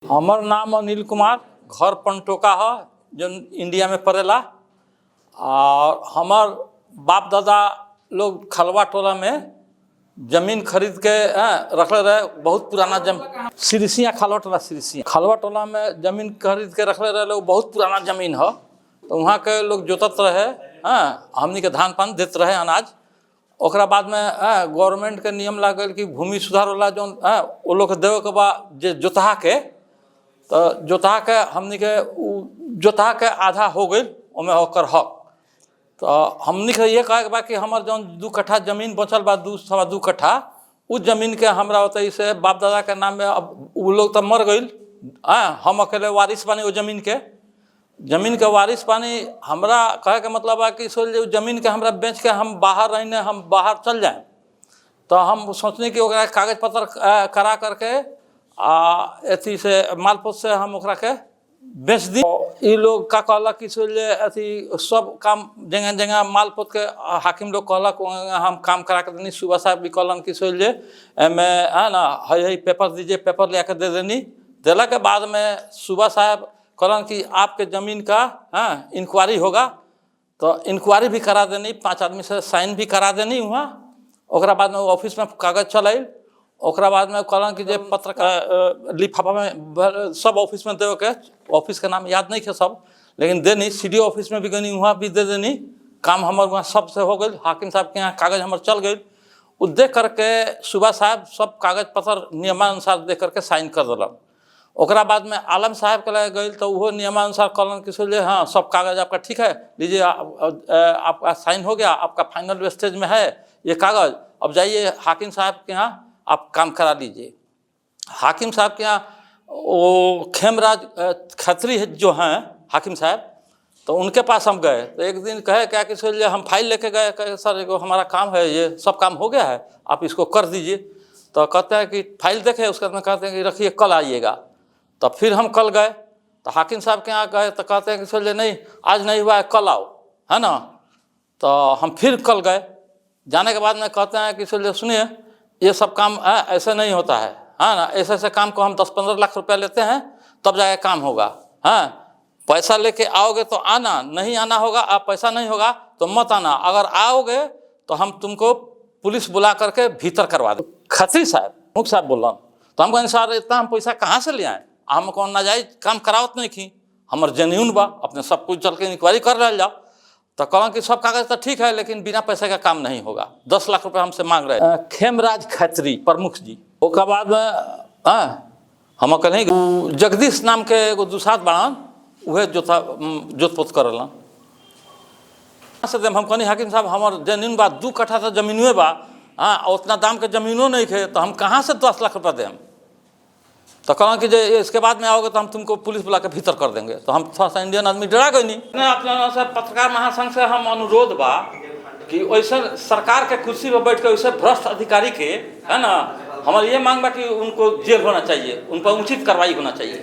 हमर नाम अनिल कुमार, घर पंटोका है जो इंडिया में पड़ेला। और हमार बाप दादा लोग खलवा टोला में जमीन खरीद के रखले रहे। बहुत पुराना सिरसिया खलवा टोला, सिरसिया खलवा टोला में जमीन खरीद के रखले रहे लोग। बहुत पुराना जमीन है, तो वहाँ के लोग जोतत रहे, हमनी के धान पान देते रहे, अनाज। ओकरा बाद में गवर्नमेंट के नियम लागल कि भूमि सुधार वाला जो वो लोग देवे के बाद जे जोतहा के, तो जोतहा के हमनी के जोतहा के आधा हो गई ओमे होकर हक। तो हमनी के ये कहे बा कि हमार जो 2 कट्ठा जमीन बचल बा, 2 कट्ठा, उस जमीन के हमरा होते से बाप दादा के नाम में। अब वो लोग तो मर गई, हम अकेले वारिस बानी वो जमीन के वारिस पानी। हमरा कहे के मतलब है कि सोच जमीन के हमरा बेच के हम बाहर रहने, हम बाहर चल जाए। तो हम सोचने कि ओकरा कागज पत्र करा करके अथी से मालपोत से हम ओकरा के बेच दी। ये लोग का कहलक कि सोच अथी सब काम जगह जगह मालपोत के हाकिम लोग कहलक हम काम करा के देनी। सुबह साहब भी कहलन कि सोच मैं है ना है पेपर दीजिए, पेपर ले के दे देनी। दिला के बाद में सुबह साहब कहलन कि आपके ज़मीन का इंक्वायरी होगा, तो इंक्वायरी भी करा देनी, 5 आदमी से साइन भी करा देनी वहाँ। ओकरा बाद में ऑफिस में कागज चल आई। ओकरा बाद में कहलन कि जे पत्र का लिफाफा में सब ऑफिस में देवे के, ऑफिस के नाम याद नहीं है सब, लेकिन देनी। सीडीओ ऑफिस में भी गनी, वहाँ भी दे देनी। काम हमार वहाँ सब से हो गई। हाकिम साहब के यहाँ कागज हमार चल गई। वो देख करके सुबह साहब सब कागज पत्र नियमानुसार देख करके साइन कर दिलन। ओकरा बाद में आलम साहब के लगे गई, तो वो नियमानुसार कहलन कि सोचिए हाँ सब कागज आपका ठीक है, लीजिए आपका साइन हो गया, आपका फाइनल स्टेज में है ये कागज। अब जाइए हाकिम साहब के यहाँ आप काम करा लीजिए। हाकिम साहब के यहाँ वो खेमराज खत्री जो हैं हाकिम साहब, तो उनके पास हम गए। तो एक दिन कहे क्या कि सोचिए हम फाइल लेके गए, कहे सर एगो हमारा काम है, ये सब काम हो गया है, आप इसको कर दीजिए। तो कहते हैं कि फाइल देखे, उसके बाद में कहते हैं कि रखिए कल आइएगा। तो फिर हम कल गए, तो हाकिम साहब के यहाँ गए, तो कहते हैं कि सोचिए नहीं आज नहीं हुआ है, कल आओ, है ना। तो हम फिर कल गए। जाने के बाद में कहते हैं कि सोचिए सुनिए ये सब काम ऐसे नहीं होता है, ना। ऐसे ऐसे काम को हम 10-15 लाख रुपया लेते हैं, तब जाके काम होगा। पैसा लेके आओगे तो आना, नहीं आना होगा, आप पैसा नहीं होगा तो मत आना। अगर आओगे तो हम तुमको पुलिस बुला करके भीतर करवा दे। खत्री साहब, मुख साहब बोल रहा हूँ। तो हम कहें सर इतना हम पैसा कहाँ से ले आए, हम कौन नाजायज काम करावत नहीं की, हमार जेन्यून बा, अपने सब कुछ चल के इंक्वायरी कर रहा जाओ। तो कहूँ कि सब कागज तो ठीक है, लेकिन बिना पैसे का काम नहीं होगा। 10 लाख रुपए हमसे मांग रहे खेमराज खत्री प्रमुख जी। उसके बाद में हम कहें जगदीश नाम के एगो दुसात बाड़न, वह जोत पोत करलन से देम। हम कहनी हाकिम साहब हमार जेन्यून बा, 2 कट्ठा तो जमीनुए बा, उतना दाम के जमीनों नहीं थे, तो हम कहाँ से 10 लाख रुपया दें। तो कहना कि जे इसके बाद में आओगे तो हम तुमको पुलिस बुला के भीतर कर देंगे। तो हम थोड़ा सा इंडियन आदमी डरा गई नहीं। अपने से पत्रकार महासंघ से हम अनुरोध बा कि वैसे सरकार के कुर्सी पर बैठ के वैसे भ्रष्ट अधिकारी के, है ना, हमारी ये मांग बा कि उनको जेल होना चाहिए, उन पर उचित कार्रवाई होना चाहिए।